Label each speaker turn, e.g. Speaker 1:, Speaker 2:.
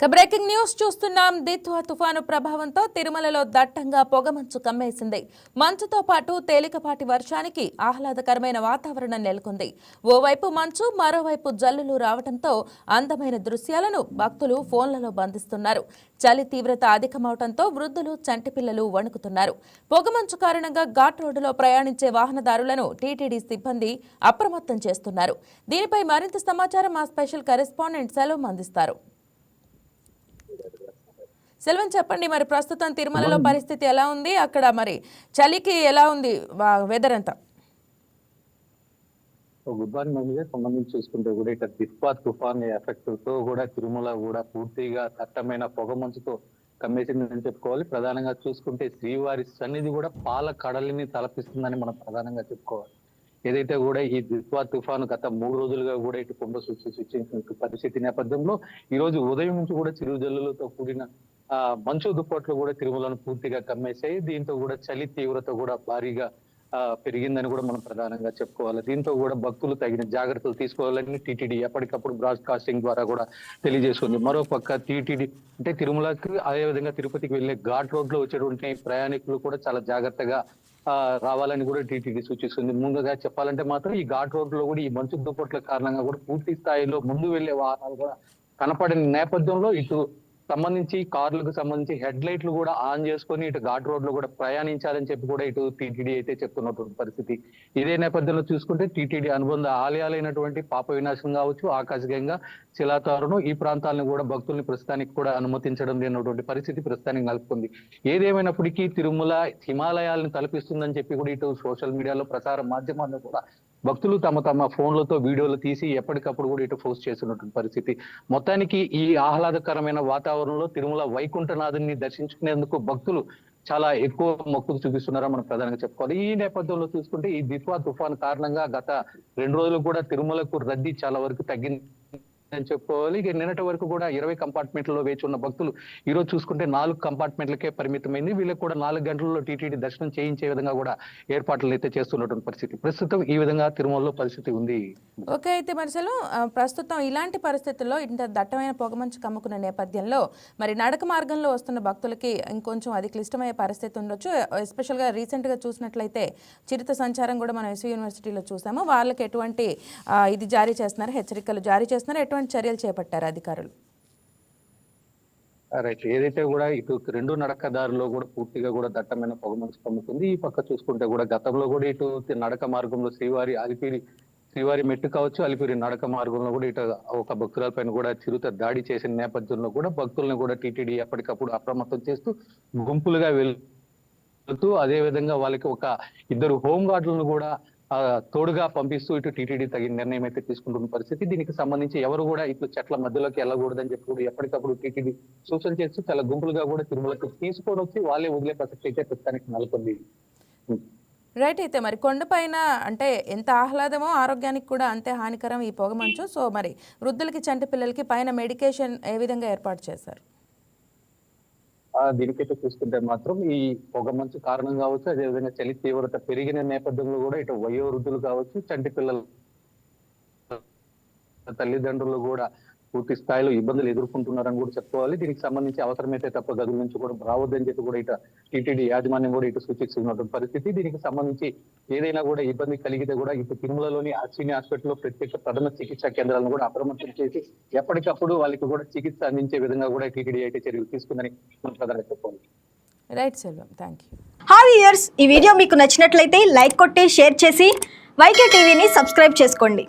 Speaker 1: Breaking news చూస్తున్నాం. దిత్వా తుఫాను ప్రభావంతో తిరుమలలో దట్టంగా పొగమంచు కమ్మేసింది. మంచుతో పాటు తేలికపాటి వర్షానికి ఆహ్లాదకరమైన వాతావరణం నెలకొంది. ఓవైపు మంచు, మరోవైపు జల్లులు రావడంతో అందమైన దృశ్యాలను భక్తులు ఫోన్లలో బంధిస్తున్నారు. చలి తీవ్రత అధికమవడంతో వృద్ధులు, చంటిపిల్లలు వణుకుతున్నారు. పొగమంచు కారణంగా ఘాట్ రోడ్డులో ప్రయాణించే వాహనదారులను టీటీడీ సిబ్బంది అప్రమత్తం చేస్తున్నారు. దీనిపై మరింత సమాచారం మా స్పెషల్ కరెస్పాండెంట్ సెల్వం అందిస్తారు. సెల్వం, చెప్పండి, మరి ప్రస్తుతం తిరుమలలో పరిస్థితి ఎలా ఉంది? అక్కడ మరి చలికి ఎలా ఉంది వెదర్ అంతా?
Speaker 2: Good morning. సంబంధించి చూసుకుంటే కూడా ఇట్లా దిత్వా తుఫాన్ ఎఫెక్ట్ తో కూడా తిరుమల కూడా పూర్తిగా దట్టమైన పొగమంచుతో కమ్మేసిందని చెప్పుకోవాలి. ప్రధానంగా చూసుకుంటే శ్రీవారి సన్నిధి కూడా పాల కడలిని తలపిస్తుందని మనం ప్రధానంగా చెప్పుకోవాలి. ఏదైతే కూడా ఈ దిత్వా తుఫాను గత 3 రోజులుగా కూడా ఇటు కుంభ సృష్టించిన పరిస్థితి నేపథ్యంలో ఈ రోజు ఉదయం నుంచి కూడా చిరుజల్లులతో కూడిన మంచు దుప్పట్లు కూడా తిరుమలను పూర్తిగా కమ్మేశాయి. దీంతో కూడా చలి తీవ్రత కూడా భారీగా పెరిగిందని కూడా మనం ప్రధానంగా చెప్పుకోవాలి. దీంతో కూడా భక్తులు తగిన జాగ్రత్తలు తీసుకోవాలని టీటీడీ ఎప్పటికప్పుడు బ్రాడ్కాస్టింగ్ ద్వారా కూడా తెలియజేస్తుంది. మరోపక్క టీటీడీ అంటే తిరుమలకి అదేవిధంగా తిరుపతికి వెళ్లే ఘాట్ రోడ్ లో వచ్చేటువంటి ప్రయాణికులు కూడా చాలా జాగ్రత్తగా రావాలని కూడా టీటీడీ సూచిస్తుంది. ముందుగా చెప్పాలంటే మాత్రం ఈ ఘాట్ రోడ్ లో కూడా ఈ మంచు దుప్పట్ల కారణంగా కూడా పూర్తి స్థాయిలో ముందు వెళ్లే వాహనాలు కూడా కనపడిన నేపథ్యంలో ఇటు సంబంధించి కార్లకు సంబంధించి హెడ్ లైట్లు కూడా ఆన్ చేసుకొని ఇటు ఘాట్ రోడ్ లో కూడా ప్రయాణించాలని చెప్పి కూడా ఇటు టీటీడీ అయితే చెప్తున్నటువంటి పరిస్థితి. ఇదే నేపథ్యంలో చూసుకుంటే టీటీడీ అనుబంధ ఆలయాలైనటువంటి పాప వినాశనం కావచ్చు, ఆకాశగంగా, శిలాతారును ఈ ప్రాంతాలను కూడా భక్తుల్ని ప్రస్తుతానికి కూడా అనుమతించడం లేనటువంటి పరిస్థితి ప్రస్తుతానికి నెలకొంది. ఏదేమైనప్పటికీ తిరుమల హిమాలయాలను తలపిస్తుందని చెప్పి కూడా ఇటు సోషల్ మీడియాలో ప్రచార మాధ్యమాల్లో కూడా భక్తులు తమ ఫోన్లతో వీడియోలు తీసి ఎప్పటికప్పుడు కూడా ఇటు పోస్ట్ చేస్తున్నటువంటి పరిస్థితి. మొత్తానికి ఈ ఆహ్లాదకరమైన వాతావరణంలో తిరుమల వైకుంఠనాథుని దర్శించుకునేందుకు భక్తులు చాలా ఎక్కువ మొక్కులు చూపిస్తున్నారని మనం ప్రధానంగా చెప్పుకోవాలి. ఈ నేపథ్యంలో చూసుకుంటే ఈ దిత్వా తుఫాన్ కారణంగా గత 2 రోజులు కూడా తిరుమలకు రద్దీ చాలా వరకు తగ్గింది అని చెప్పుకోవాలి. ఇక నిన్నటి వరకు కూడా 20 కంపార్ట్మెంట్లలో వేచి ఉన్న భక్తులు ఈ రోజు చూసుకుంటే 4 కంపార్ట్మెంట్లకే పరిమితమైంది. వీళ్ళకి కూడా 4 గంటలలో టీటీడీ దర్శనం చేయించే విధంగా కూడా ఏర్పాట్లు అయితే చేస్తున్నటువంటి పరిస్థితి. ప్రస్తుతం ఈ విధంగా తిరుమలలో పరిస్థితి ఉంది.
Speaker 1: ఓకే, అయితే మనుషులు ప్రస్తుతం ఇలాంటి పరిస్థితుల్లో ఇంత దట్టమైన పొగమంచు కమ్ముకున్న నేపథ్యంలో మరి నడక మార్గంలో వస్తున్న భక్తులకి ఇంకొంచెం అది క్లిష్టమయ్యే పరిస్థితి ఉండొచ్చు. ఎస్పెషల్గా రీసెంట్గా చూసినట్లయితే చిరుత సంచారం కూడా మనం ఎస్వి యూనివర్సిటీలో చూసాము. వాళ్ళకి ఎటువంటి ఇది జారీ చేస్తున్నారు, హెచ్చరికలు జారీ చేస్తున్నారు, ఎటువంటి చర్యలు చేపట్టారు అధికారులు?
Speaker 2: రైట్. ఏదైతే కూడా ఇటు 2 నడకదారులో కూడా పూర్తిగా కూడా దట్టమైన పొగమంచు కమ్ముతుంది. ఈ పక్క చూసుకుంటే కూడా గతంలో కూడా ఇటు నడక మార్గంలో శ్రీవారి మెట్టు కావచ్చు, అలిపిరి నడక మార్గంలో కూడా ఇటు ఒక భక్తుల పైన కూడా చిరుత దాడి చేసిన నేపథ్యంలో కూడా భక్తులను కూడా టీటీడీ ఎప్పటికప్పుడు అప్రమత్తం చేస్తూ గుంపులుగా వెళ్తూ అదే విధంగా వాళ్ళకి ఒక 2 హోం గార్డులను కూడా తోడుగా పంపిస్తూ ఇటు టీటీడీ తగిన నిర్ణయం అయితే తీసుకుంటున్న పరిస్థితి. దీనికి సంబంధించి ఎవరు కూడా ఇటు చెట్ల మధ్యలోకి వెళ్ళకూడదని చెప్పి కూడా ఎప్పటికప్పుడు టీటీడీ సూచన చేస్తూ చాలా గుంపులుగా కూడా తిరుమలకు తీసుకొని వచ్చి వాళ్ళే వదిలే ప్రసక్తి అయితే ప్రస్తుతానికి నెలకొంది.
Speaker 1: రైట్. అయితే మరి కొండపైన అంటే ఎంత ఆహ్లాదమో ఆరోగ్యానికి కూడా అంతే హానికరం ఈ పొగమంచు. సో మరి వృద్ధులకి, చంటి పిల్లలకి పైన మెడికేషన్ ఏ విధంగా ఏర్పాటు చేశారు?
Speaker 2: దీనికైతే చూసుకుంటే మాత్రం ఈ పొగమంచు కారణం కావచ్చు, అదేవిధంగా చలి తీవ్రత పెరిగిన నేపథ్యంలో కూడా ఇటు వయోవృద్ధులు కావచ్చు, చంటి పిల్లలు తల్లిదండ్రులు కూడా పూర్తి స్థాయిలో ఇబ్బందులు ఎదుర్కొంటున్నారని కూడా చెప్పుకోవాలి. దీనికి సంబంధించి అవసరమైతే తప్ప గదుల నుంచి కూడా రావద్దని చెప్పి కూడా ఇటు టీటీడీ యాజమాన్యం కూడా ఇటు సూచిస్తున్నటువంటి పరిస్థితి. దీనికి సంబంధించి ఏదైనా కూడా ఇబ్బంది కలిగితే కూడా ఇటు తిరుమలలోని అశ్విని హాస్పిటల్లో ప్రత్యేక ప్రథమ చికిత్సా కేంద్రాలను కూడా అప్రమత్తం చేసి ఎప్పటికప్పుడు వాళ్ళకి కూడా చికిత్స అందించే విధంగా కూడా టీటీడీ అయితే చర్యలు తీసుకుందని మనం ప్రధానంగా చెప్పుకోవాలి.
Speaker 1: Right Selvam, thank you.
Speaker 3: Hi viewers, ఈ వీడియో మీకు నచ్చినట్లయితే లైక్ కొట్టి షేర్ చేసి వైకే టీవీని సబ్స్క్రైబ్ చేసుకోండి.